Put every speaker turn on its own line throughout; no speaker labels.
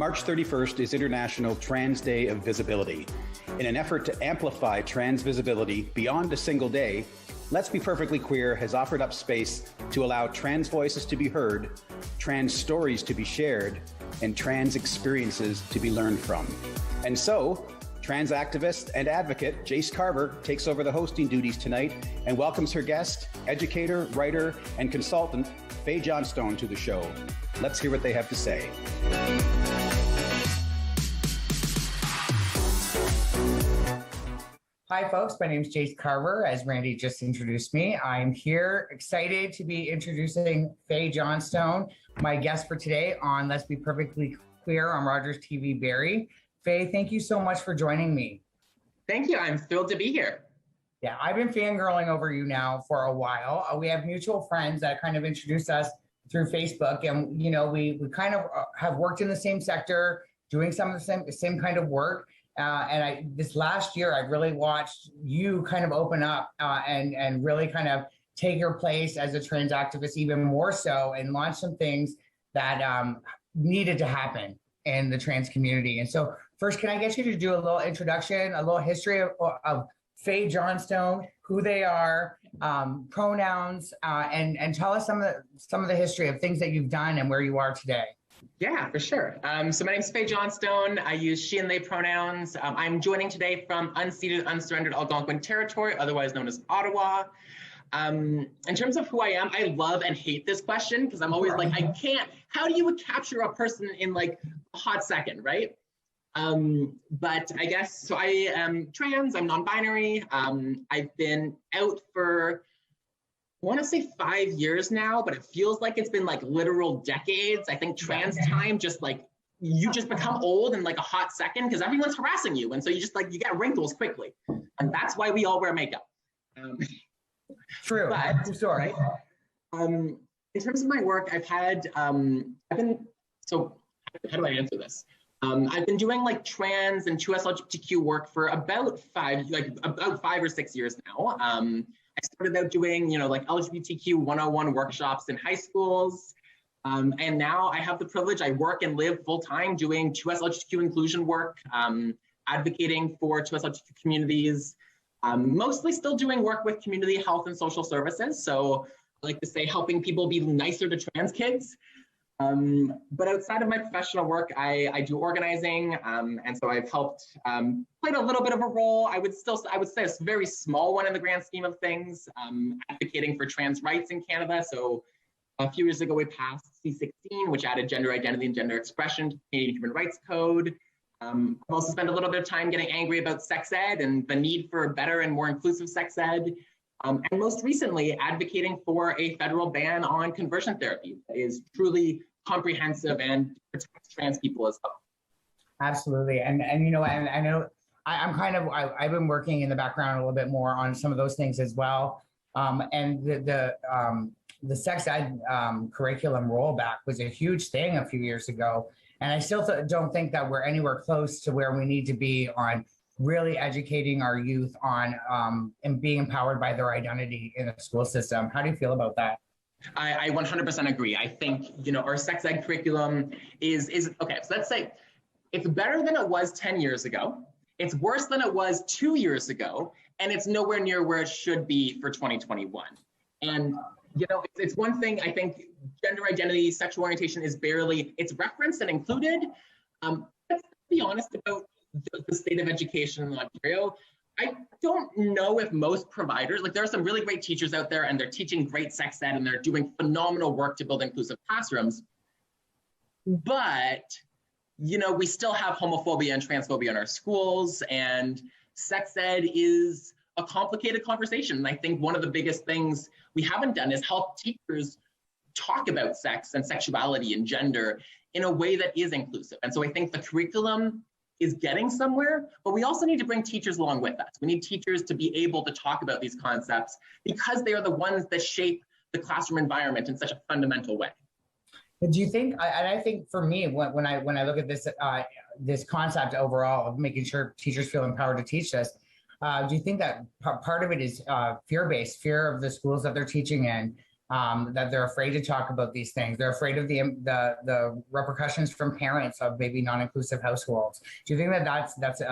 March 31st is International Trans Day of Visibility. In an effort to amplify trans visibility beyond a single day, Let's Be Perfectly Queer has offered up space to allow trans voices to be heard, trans stories to be shared, and trans experiences to be learned from. And so, trans activist and advocate Jayce Carver takes over the hosting duties tonight and welcomes her guest, educator, writer, and consultant, Fae Johnstone, to the show. Let's hear what they have to say.
Hi, folks. My name is Jayce Carver. As Randy just introduced me, I'm here excited to be introducing Fae Johnstone, my guest for today on Let's Be Perfectly Queer on Rogers TV Barrie. Fae, thank you so much for joining me.
Thank you. I'm thrilled to be here.
Yeah, I've been fangirling over you now for a while. We have mutual friends that kind of introduced us through Facebook, and you know, we kind of have worked in the same sector, doing some of the same kind of work. This last year, I've really watched you kind of open up and really kind of take your place as a trans activist even more so, and launch some things that needed to happen in the trans community. And so first, can I get you to do a little introduction, a little history of Fae Johnstone, who they are, pronouns, and tell us some of the history of things that you've done and where you are today.
Yeah, for sure. So my name's Fae Johnstone. I use she and they pronouns. I'm joining today from unceded, unsurrendered Algonquin territory, otherwise known as Ottawa. In terms of who I am, I love and hate this question because I'm always like, how do you capture a person in like a hot second, right? But I guess, so I am trans, I'm non-binary. I've been out for, I want to say 5 years now, but it feels like it's been like literal decades. I think trans time just like, you just become old in like a hot second because everyone's harassing you. And so you just like, you get wrinkles quickly. And that's why we all wear makeup.
True.
But,
sure.
Right? In terms of my work, so how do I answer this? I've been doing like trans and 2S LGBTQ work for about 5 or 6 years now. I started out doing, like LGBTQ 101 workshops in high schools. And now I have the privilege, I work and live full time doing 2S LGBTQ inclusion work, advocating for 2S LGBTQ communities, mostly still doing work with community health and social services. So I like to say helping people be nicer to trans kids. But outside of my professional work, I do organizing, and so I've helped played a little bit of a role. I would say a very small one in the grand scheme of things, advocating for trans rights in Canada. So a few years ago, we passed C-16, which added gender identity and gender expression to the Canadian Human Rights Code. I've also spent a little bit of time getting angry about sex ed and the need for better and more inclusive sex ed. And most recently, advocating for a federal ban on conversion therapy that is truly comprehensive and protects trans people as well. Absolutely.
And I know I've been working in the background a little bit more on some of those things as well. And the sex ed curriculum rollback was a huge thing a few years ago. And I still don't think that we're anywhere close to where we need to be on really educating our youth on and being empowered by their identity in the school system. How do you feel about that?
I 100% agree. I think, our sex ed curriculum is okay. So let's say it's better than it was 10 years ago. It's worse than it was 2 years ago. And it's nowhere near where it should be for 2021. And, it's one thing, I think gender identity, sexual orientation it's referenced and included. Let's be honest about the state of education in Ontario. I don't know if most providers, there are some really great teachers out there and they're teaching great sex ed and they're doing phenomenal work to build inclusive classrooms. But, we still have homophobia and transphobia in our schools, and sex ed is a complicated conversation. And I think one of the biggest things we haven't done is help teachers talk about sex and sexuality and gender in a way that is inclusive. And so I think the curriculum is getting somewhere, but we also need to bring teachers along with us. We need teachers to be able to talk about these concepts because they are the ones that shape the classroom environment in such a fundamental way.
But do you think, and I think for me, when I look at this concept overall of making sure teachers feel empowered to teach this, do you think that part of it is fear-based, fear of the schools that they're teaching in, that they're afraid to talk about these things. They're afraid of the repercussions from parents of maybe non-inclusive households. Do you think that that's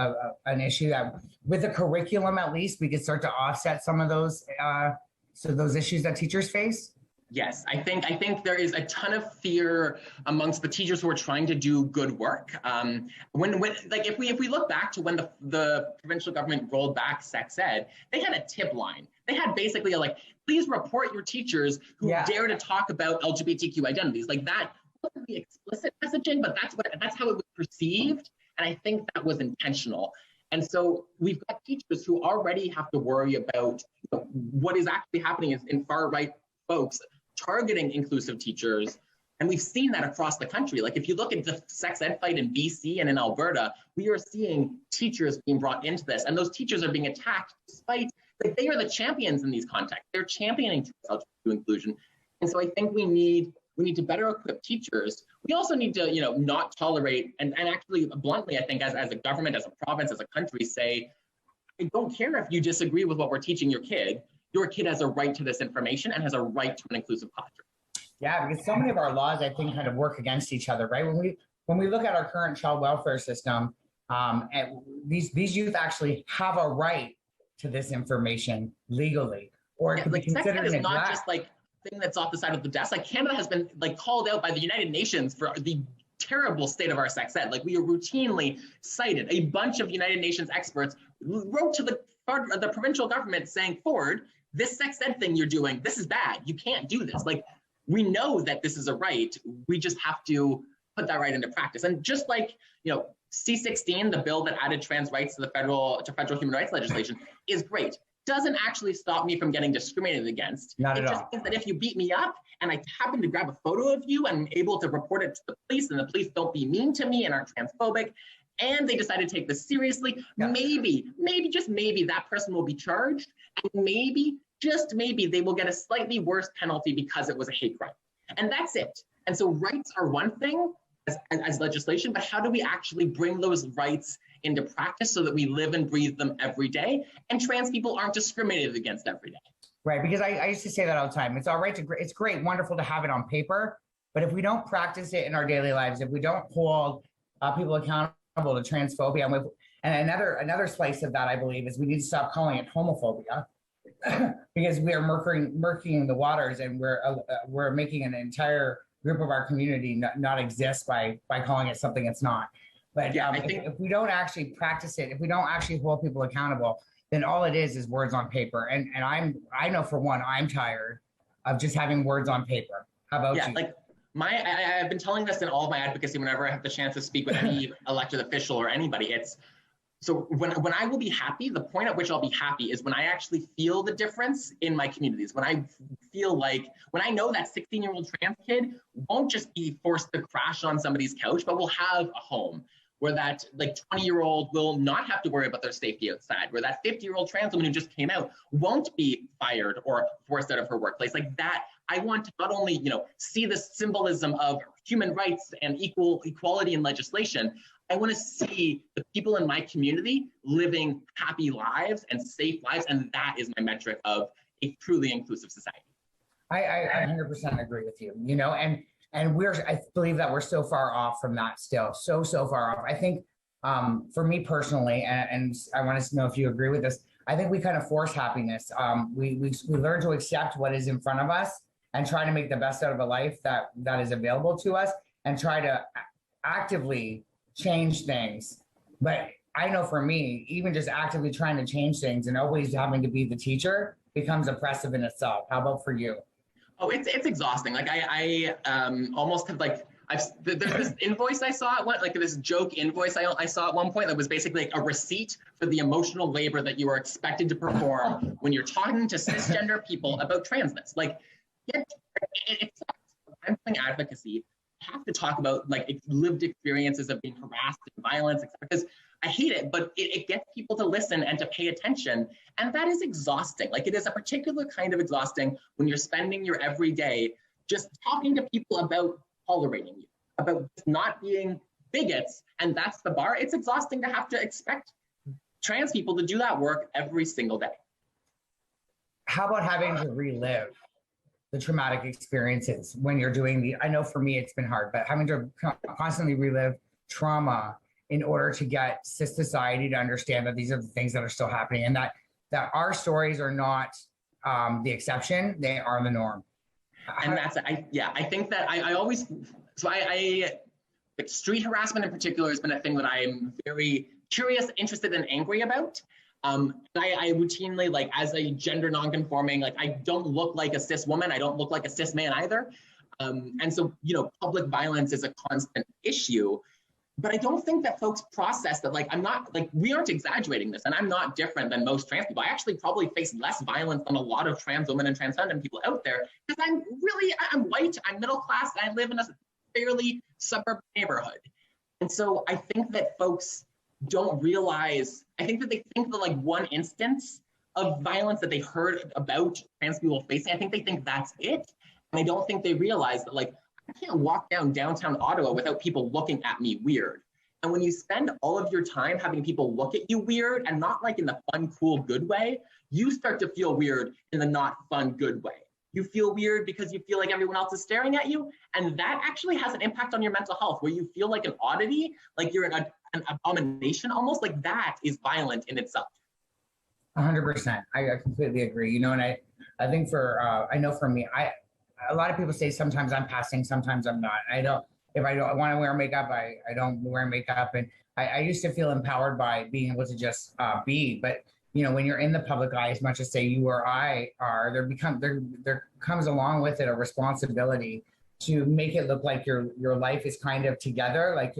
an issue that with the curriculum, at least, we could start to offset some of those those issues that teachers face?
Yes, I think there is a ton of fear amongst the teachers who are trying to do good work. When like if we look back to when the provincial government rolled back sex ed, they had a tip line. They had basically like, please report your teachers who dare to talk about LGBTQ identities. Like that wasn't the explicit messaging, but that's how it was perceived, and I think that was intentional. And so we've got teachers who already have to worry about what is actually happening in far right folks targeting inclusive teachers. And we've seen that across the country. Like if you look at the sex ed fight in BC and in Alberta, we are seeing teachers being brought into this, and those teachers are being attacked despite, like, they are the champions in these contexts. They're championing LGBTQ inclusion. And so I think we need to better equip teachers. We also need to, not tolerate, and actually bluntly, I think as a government, as a province, as a country, say, I don't care if you disagree with what we're teaching your kid. Your kid has a right to this information and has a right to an inclusive classroom.
Yeah, because so many of our laws, I think, kind of work against each other, right? When we look at our current child welfare system, and these youth actually have a right to this information legally, or it could be considered
sex ed is
neglect.
not just like thing that's off the side of the desk. Like Canada has been like called out by the United Nations for the terrible state of our sex ed. Like we are routinely cited. A bunch of United Nations experts wrote to the provincial government saying, Ford, this sex ed thing you're doing, this is bad. You can't do this. Like, we know that this is a right. We just have to put that right into practice. And just like, C-16, the bill that added trans rights to the federal human rights legislation, is great. Doesn't actually stop me from getting discriminated against.
Not at all.
It just means that if you beat me up and I happen to grab a photo of you and I'm able to report it to the police, and the police don't be mean to me and aren't transphobic, and they decide to take this seriously, maybe, just maybe that person will be charged, and maybe, just maybe, they will get a slightly worse penalty because it was a hate crime. And that's it. And so rights are one thing as legislation, but how do we actually bring those rights into practice so that we live and breathe them every day, and trans people aren't discriminated against every day?
Right, because I used to say that all the time. It's all right it's great, wonderful to have it on paper, but if we don't practice it in our daily lives, if we don't hold people accountable to transphobia, and another slice of that, I believe, is we need to stop calling it homophobia, because we are murking the waters, and we're making an entire group of our community not exist by calling it something it's not. But I think if we don't actually practice it, if we don't actually hold people accountable, then all it is words on paper. And I know for one, I'm tired of just having words on paper. How about you?
Like I've been telling this in all of my advocacy whenever I have the chance to speak with any elected official or anybody. It's so when I will be happy, the point at which I'll be happy is when I actually feel the difference in my communities. When I feel like, when I know that 16-year-old trans kid won't just be forced to crash on somebody's couch, but will have a home. Where that like 20-year-old will not have to worry about their safety outside, where that 50-year-old trans woman who just came out won't be fired or forced out of her workplace. Like that, I want to not only, see the symbolism of human rights and equality in legislation, I want to see the people in my community living happy lives and safe lives, and that is my metric of a truly inclusive society.
I 100% agree with you, and I believe that we're so far off from that still, so far off. I think for me personally, and I want to know if you agree with this, I think we kind of force happiness. We learn to accept what is in front of us and try to make the best out of a life that is available to us, and try to actively change things. But I know for me, even just actively trying to change things and always having to be the teacher becomes oppressive in itself. How about for you?
Oh, it's exhausting. Like I almost have there's this invoice I saw this joke invoice I saw at one point that was basically like a receipt for the emotional labor that you are expected to perform when you're talking to cisgender people about transness. Like, it's I'm doing advocacy. I have to talk about like lived experiences of being harassed and violence, etc. Because I hate it, but it gets people to listen and to pay attention. And that is exhausting. Like it is a particular kind of exhausting when you're spending your everyday just talking to people about tolerating you, about not being bigots. And that's the bar. It's exhausting to have to expect trans people to do that work every single day.
How about having to relive the traumatic experiences when you're doing I know for me it's been hard, but having to constantly relive trauma in order to get cis society to understand that these are the things that are still happening, and that our stories are not the exception, they are the norm.
And that's, I think that I always, so like street harassment in particular has been a thing that I'm very curious, interested, and angry about. I routinely, like, as a gender nonconforming, like, I don't look like a cis woman, I don't look like a cis man either. And so, you know, public violence is a constant issue. But I don't think that folks process that, like, I'm not, like, we aren't exaggerating this, and I'm not different than most trans people. I actually probably face less violence than a lot of trans women and transgender people out there, because I'm white, I'm middle class, and I live in a fairly suburban neighborhood. And so I think that folks don't realize, I think that they think that, like, one instance of violence that they heard about trans people facing, I think they think that's it. And I don't think they realize that, like, I can't walk down downtown Ottawa without people looking at me weird. And when you spend all of your time having people look at you weird, and not like in the fun, cool, good way, you start to feel weird in the not fun, good way. You feel weird because you feel like everyone else is staring at you. And that actually has an impact on your mental health, where you feel like an oddity, like you're an abomination almost. Like, that is violent in itself.
100%. I completely agree. You know, and I think I know for me, a lot of people say sometimes I'm passing, sometimes I'm not. If I don't want to wear makeup, I don't wear makeup. And I used to feel empowered by being able to just be. But, you know, when you're in the public eye, as much as say you or I are, there comes along with it a responsibility to make it look like your life is kind of together, like,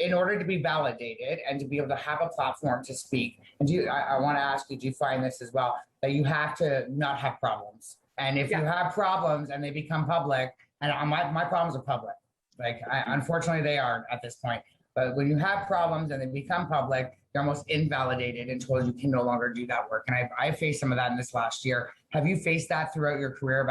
in order to be validated and to be able to have a platform to speak. And I want to ask you, do you find this as well, that you have to not have problems? And if you have problems and they become public, and my problems are public, like, unfortunately they are at this point, but when you have problems and they become public, you're almost invalidated and told you can no longer do that work. And I faced some of that in this last year. Have you faced that throughout your career of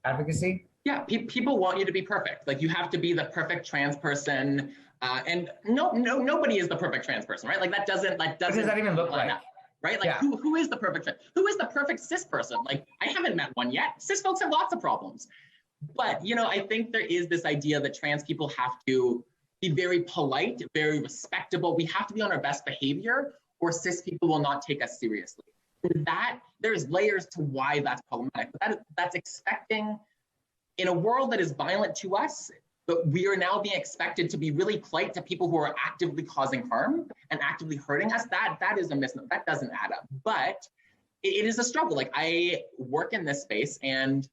advocacy? Yeah,
people want you to be perfect. Like, you have to be the perfect trans person. And nobody is the perfect trans person, right? Like, that doesn't
what does that even look like?
Up. Right? Like, who is the perfect, who is the perfect cis person? Like, I haven't met one yet. Cis folks have lots of problems. But, you know, I think there is this idea that trans people have to be very polite, very respectable. We have to be on our best behavior, or cis people will not take us seriously. And there's layers to why that's problematic. But that's expecting, in a world that is violent to us, but we are now being expected to be really polite to people who are actively causing harm and actively hurting us. That is a misnomer. That doesn't add up. But it is a struggle. Like, I work in this space, and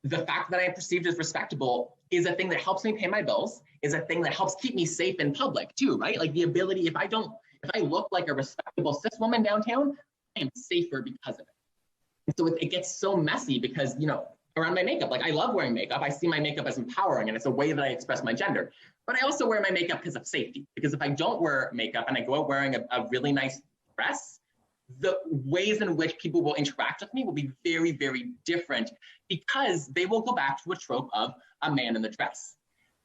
the fact that I am perceived as respectable is a thing that helps me pay my bills, is a thing that helps keep me safe in public too, right? Like, the ability, if I look like a respectable cis woman downtown, I am safer because of it. And so it gets so messy because, you know, around my makeup, like, I love wearing makeup. I see my makeup as empowering, and it's a way that I express my gender. But I also wear my makeup because of safety. Because if I don't wear makeup and I go out wearing a really nice dress, the ways in which people will interact with me will be very, very different, because they will go back to a trope of a man in the dress.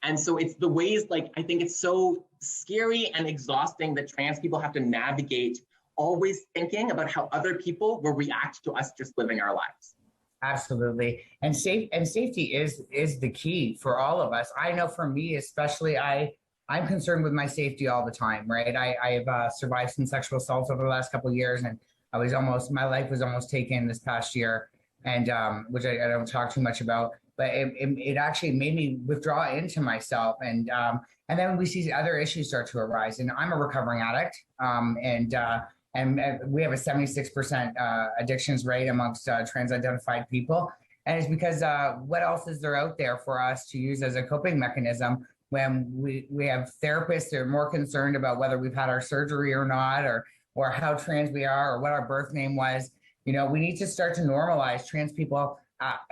And so it's the ways, like, I think it's so scary and exhausting that trans people have to navigate always thinking about how other people will react to us just living our lives.
Absolutely. And safety is the key for all of us. I know for me, especially, I'm concerned with my safety all the time, right? I've survived some sexual assaults over the last couple of years, and my life was almost taken this past year, and which I don't talk too much about, but it actually made me withdraw into myself. And then we see other issues start to arise, and I'm a recovering addict, and we have a 76% addictions rate amongst trans-identified people. And it's because what else is there out there for us to use as a coping mechanism when we have therapists that are more concerned about whether we've had our surgery or not, or how trans we are, or what our birth name was. You know, we need to start to normalize trans people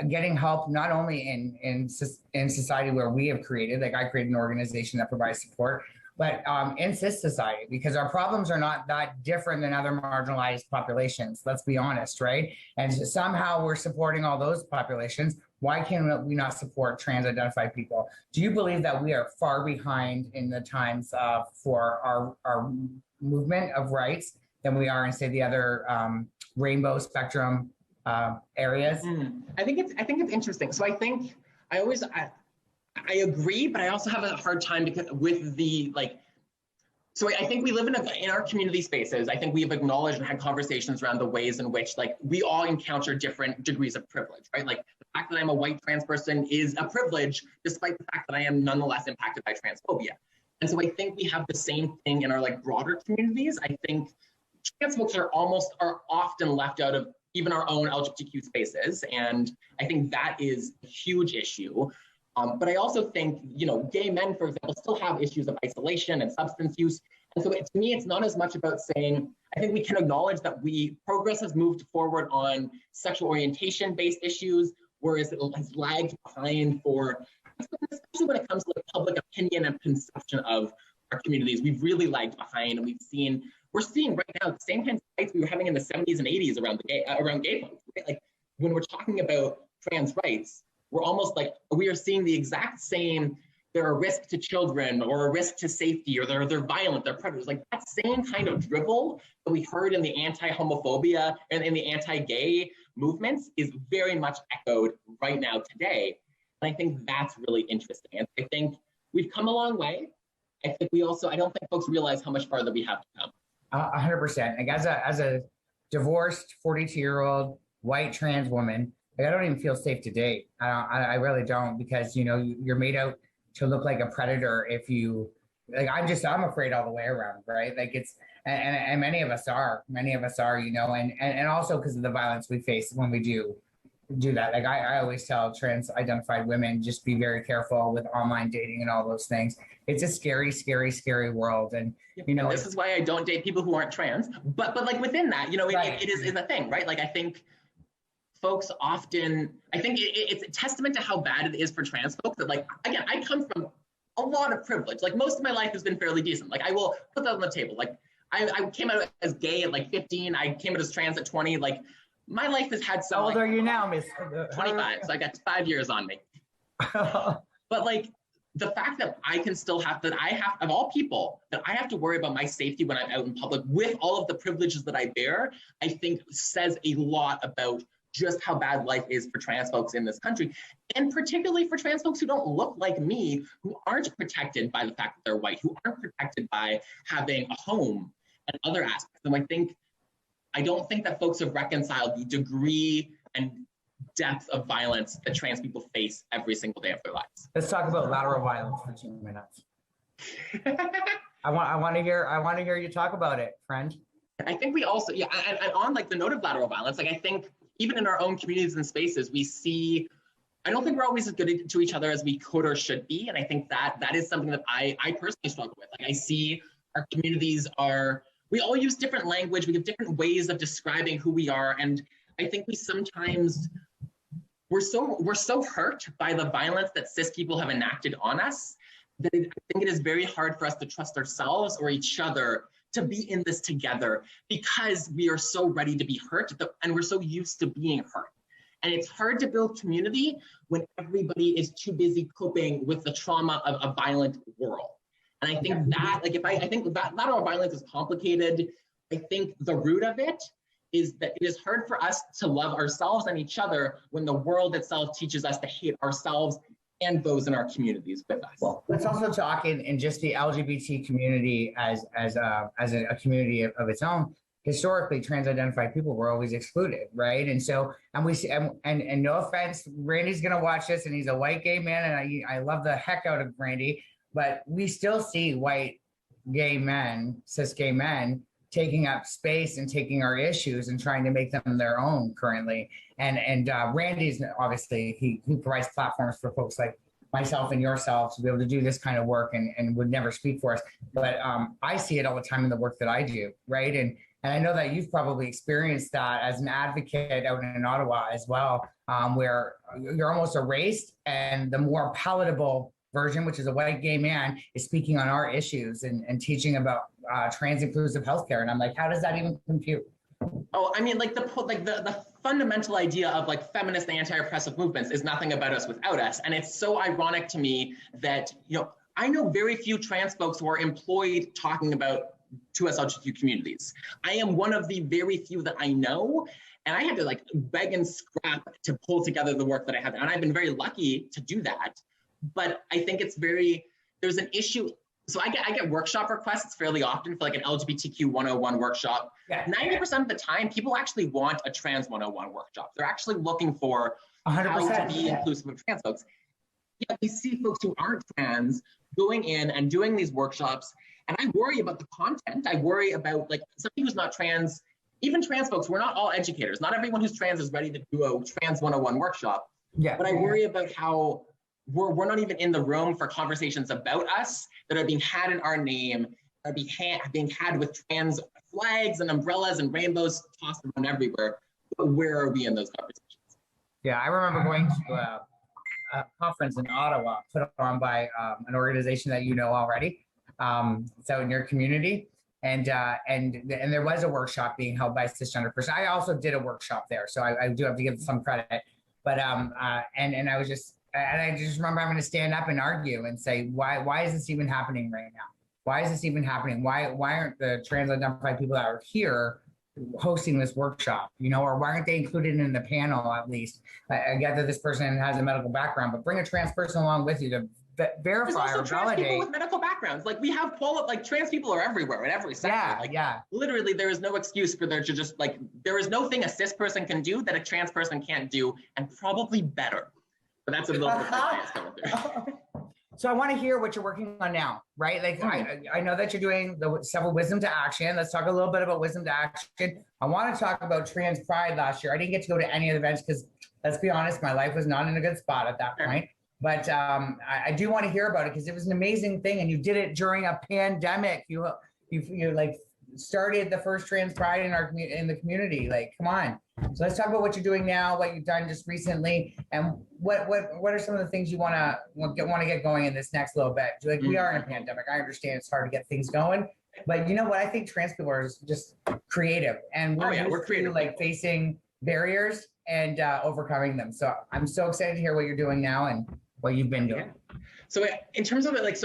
getting help, not only in society where we have created, like I created an organization that provides support, but in cis society, because our problems are not that different than other marginalized populations, let's be honest, right? And somehow we're supporting all those populations. Why can we not support trans-identified people? Do you believe that we are far behind in the times for our movement of rights than we are in, say, the other rainbow spectrum areas?
I think it's interesting. So I agree, but I also have a hard time with the like. So I think we live in our community spaces. I think we've acknowledged and had conversations around the ways in which like we all encounter different degrees of privilege, right? Like the fact that I'm a white trans person is a privilege, despite the fact that I am nonetheless impacted by transphobia. And so I think we have the same thing in our like broader communities. I think trans folks are often left out of even our own LGBTQ spaces. And I think that is a huge issue. But I also think, gay men, for example, still have issues of isolation and substance use. And so to me, it's not as much about saying, I think we can acknowledge that progress has moved forward on sexual orientation-based issues, whereas it has lagged behind especially when it comes to like public opinion and conception of our communities. We've really lagged behind, and we're seeing right now the same kinds of fights we were having in the 70s and 80s around gay folks, right? Like when we're talking about trans rights, we're almost like, we are seeing the exact same, they're a risk to children or a risk to safety, or they're violent, they're predators. Like that same kind of drivel that we heard in the anti-homophobia and in the anti-gay movements is very much echoed right now today. And I think that's really interesting. And I think we've come a long way. I think I don't think folks realize how much farther we have to come.
100%. Like as a divorced 42-year-old white trans woman, like, I don't even feel safe to date. I really don't, because you're made out to look like a predator if you like. I'm afraid all the way around, right? Like and many of us are, and also because of the violence we face when we do that. Like I always tell trans identified women, just be very careful with online dating and all those things. It's a scary, scary, scary world. And
this is why I don't date people who aren't trans. But like within that,
right.
it is a thing, right? Like I think folks often, it's a testament to how bad it is for trans folks that, like, again, I come from a lot of privilege. Like most of my life has been fairly decent. Like I will put that on the table. Like I came out as gay at like 15. I came out as trans at 20. Like my life has had some.
How old are you now, Miss?
25. So I got 5 years on me. But like the fact that I can still have, that I have, of all people, that I have to worry about my safety when I'm out in public with all of the privileges that I bear, I think says a lot about just how bad life is for trans folks in this country, and particularly for trans folks who don't look like me, who aren't protected by the fact that they're white, who aren't protected by having a home and other aspects. And I don't think that folks have reconciled the degree and depth of violence that trans people face every single day of their lives.
Let's talk about lateral violence for 2 minutes. I want to hear you talk about it, friend.
I think we also, and on like the note of lateral violence, like I think even in our own communities and spaces, we see, I don't think we're always as good to each other as we could or should be. And I think that is something that I personally struggle with. Like I see our communities we all use different language. We have different ways of describing who we are. And I think we sometimes, we're so hurt by the violence that cis people have enacted on us that I think it is very hard for us to trust ourselves or each other to be in this together, because we are so ready to be hurt and we're so used to being hurt. And it's hard to build community when everybody is too busy coping with the trauma of a violent world. And I think I think that lateral violence is complicated. I think the root of it is that it is hard for us to love ourselves and each other when the world itself teaches us to hate ourselves and those in our communities with us.
Well, let's also talk in just the LGBT community as a community of its own. Historically, trans-identified people were always excluded, right? And so, and we see, and no offense, Randy's gonna watch this, and he's a white gay man, and I love the heck out of Randy, but we still see white gay men, cis gay men, taking up space and taking our issues and trying to make them their own currently. And Randy's obviously, he provides platforms for folks like myself and yourself to be able to do this kind of work and would never speak for us. But I see it all the time in the work that I do, right? And I know that you've probably experienced that as an advocate out in Ottawa as well, where you're almost erased, and the more palatable version, which is a white gay man, is speaking on our issues and teaching about trans inclusive healthcare. And I'm like, how does that even compute?
Oh, I mean, like the fundamental idea of like feminist and anti-oppressive movements is nothing about us without us. And it's so ironic to me that, I know very few trans folks who are employed talking about 2SLGQ communities. I am one of the very few that I know, and I had to like beg and scrap to pull together the work that I have. And I've been very lucky to do that. But I think there's an issue. So I get workshop requests fairly often for like an LGBTQ 101 workshop.
Yeah.
90% of the time, people actually want a trans 101 workshop. They're actually looking for
100%,
how to be inclusive of trans folks. Yet we see folks who aren't trans going in and doing these workshops. And I worry about the content. I worry about like somebody who's not trans, even trans folks, we're not all educators. Not everyone who's trans is ready to do a trans 101 workshop.
Yeah.
But I worry about how we're not even in the room for conversations about us that are being had in our name, are being had with trans flags and umbrellas and rainbows tossed around everywhere. But where are we in those conversations?
Yeah, I remember going to a conference in Ottawa put on by an organization that you know already, so in your community, and there was a workshop being held by a cisgender person. I also did a workshop there, so I do have to give some credit. But and I just remember having to stand up and argue and say, why is this even happening right now? Why is this even happening? Why aren't the trans identified people that are here hosting this workshop, or why aren't they included in the panel at least? I get that this person has a medical background, but bring a trans person along with you to verify or
trans
validate.
People with medical backgrounds. Like we have trans people are everywhere in every sector. Literally, there is no excuse for there to just there is no thing a cis person can do that a trans person can't do, and probably better. But that's a little bit biased coming through.
So I want to hear what you're working on now, right? Like I know that you're doing several Wisdom2Action. Let's talk a little bit about Wisdom2Action. I want to talk about Trans Pride last year. I didn't get to go to any of the events because, let's be honest, my life was not in a good spot at that point. But I do want to hear about it because it was an amazing thing, and you did it during a pandemic. You started the first Trans Pride in the community. Like, come on. So let's talk about what you're doing now, what you've done just recently, and what are some of the things you want to get going in this next little bit. Like, we are in a pandemic. I understand it's hard to get things going, but you know what? I think trans people are just creative, and we're creative, like facing barriers and overcoming them. So I'm so excited to hear what you're doing now and what you've been doing.
Yeah. So in terms of it,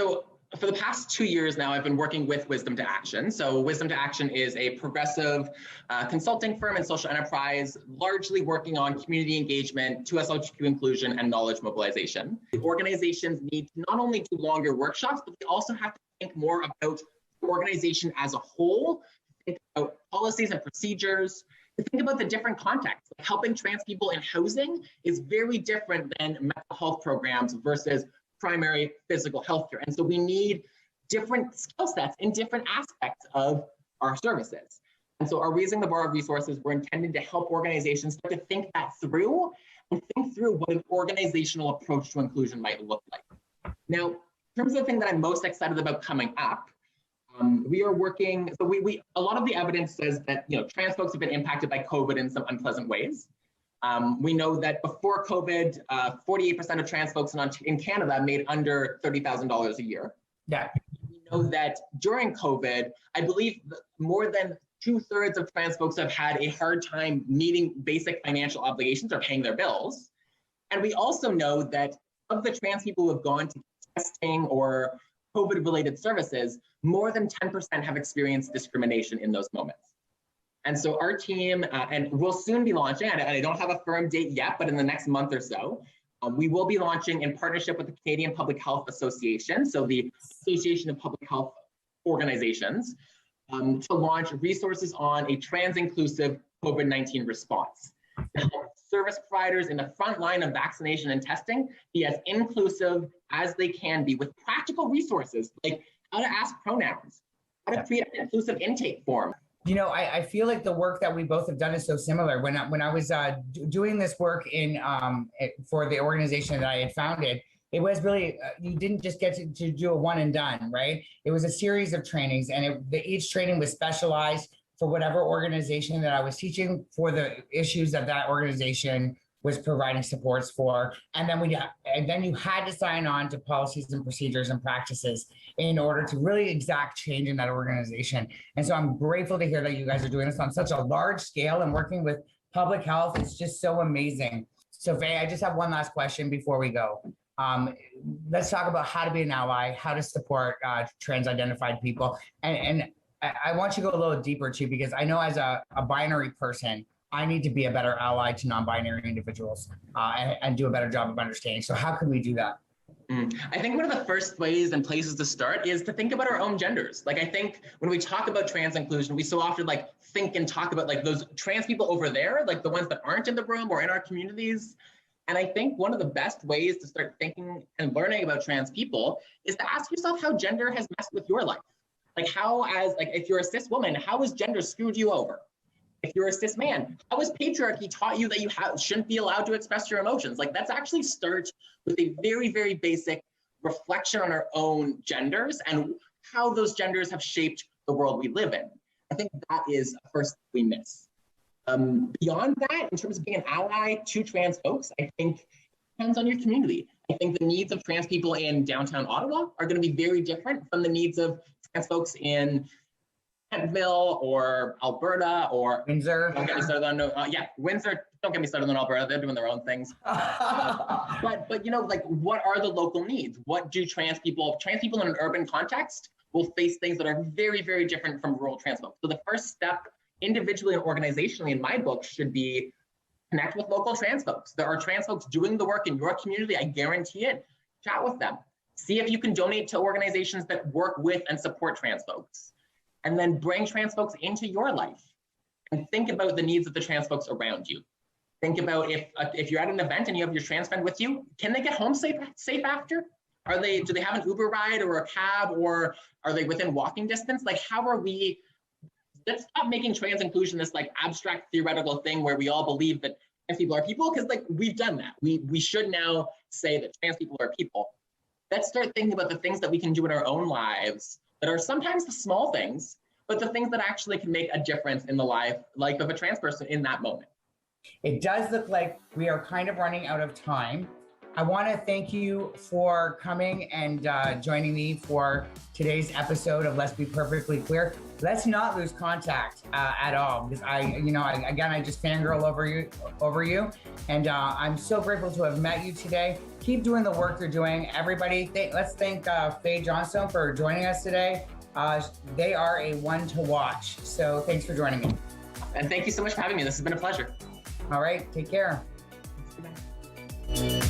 for the past 2 years now, I've been working with Wisdom2Action. So Wisdom2Action is a progressive consulting firm and social enterprise, largely working on community engagement, 2SLGQ inclusion, and knowledge mobilization. The organizations need to not only do longer workshops, but they also have to think more about the organization as a whole, think about policies and procedures, to think about the different contexts. Like helping trans people in housing is very different than mental health programs versus primary physical health care. And so we need different skill sets in different aspects of our services. And so our Raising the Bar of resources were intended to help organizations start to think that through and think through what an organizational approach to inclusion might look like. Now, in terms of the thing that I'm most excited about coming up, we are working, so a lot of the evidence says that, trans folks have been impacted by COVID in some unpleasant ways. We know that before COVID, 48% of trans folks in Canada made under $30,000 a year.
Yeah.
We know that during COVID, I believe more than 2/3 of trans folks have had a hard time meeting basic financial obligations or paying their bills. And we also know that of the trans people who have gone to testing or COVID-related services, more than 10% have experienced discrimination in those moments. And so our team, and we'll soon be launching, and I don't have a firm date yet, but in the next month or so, we will be launching in partnership with the Canadian Public Health Association, so the Association of Public Health Organizations, to launch resources on a trans-inclusive COVID-19 response. To help service providers in the front line of vaccination and testing be as inclusive as they can be with practical resources like how to ask pronouns, how to create an inclusive intake form.
I feel like the work that we both have done is so similar. When I was doing this work for the organization that I had founded, it was really, you didn't just get to do a one and done, right? It was a series of trainings, and each training was specialized for whatever organization that I was teaching for the issues that organization was providing supports for. And then you had to sign on to policies and procedures and practices in order to really exact change in that organization. And so I'm grateful to hear that you guys are doing this on such a large scale and working with public health. It's just so amazing. So Fae, I just have one last question before we go. Let's talk about how to be an ally, how to support trans identified people. And I want you to go a little deeper too, because I know as a binary person, I need to be a better ally to non-binary individuals and do a better job of understanding. So how can we do that?
I think one of the first ways and places to start is to think about our own genders. Like, I think when we talk about trans inclusion, we so often like think and talk about like those trans people over there, like the ones that aren't in the room or in our communities. And I think one of the best ways to start thinking and learning about trans people is to ask yourself how gender has messed with your life. Like, how, as like, if you're a cis woman, how has gender screwed you over? If you're a cis man, how has patriarchy taught you that you shouldn't be allowed to express your emotions? Like, let's actually start with a very, very basic reflection on our own genders and how those genders have shaped the world we live in. I think that is a first thing we miss. Beyond that, in terms of being an ally to trans folks, I think it depends on your community. I think the needs of trans people in downtown Ottawa are going to be very different from the needs of trans folks in Kentville or Alberta or
Windsor.
Don't get me started on Windsor. Don't get me started on Alberta. They're doing their own things. But you know, like, what are the local needs? What do trans people in an urban context will face things that are very, very different from rural trans folks. So the first step, individually and organizationally, in my book, should be connect with local trans folks. There are trans folks doing the work in your community. I guarantee it. Chat with them. See if you can donate to organizations that work with and support trans folks. And then bring trans folks into your life and think about the needs of the trans folks around you. Think about if you're at an event and you have your trans friend with you, can they get home safe after? Do they have an Uber ride or a cab, or are they within walking distance? Like, let's stop making trans inclusion this like abstract theoretical thing where we all believe that trans people are people, because like we've done that. We should now say that trans people are people. Let's start thinking about the things that we can do in our own lives that are sometimes the small things, but the things that actually can make a difference in the life of a trans person in that moment.
It does look like we are kind of running out of time. I want to thank you for coming and joining me for today's episode of Let's Be Perfectly Queer. Let's not lose contact at all, because I just fangirl over you, and I'm so grateful to have met you today. Keep doing the work you're doing, everybody. Let's thank Fae Johnstone for joining us today. They are a one to watch. So thanks for joining me.
And thank you so much for having me. This has been a pleasure.
All right, take care.
Bye.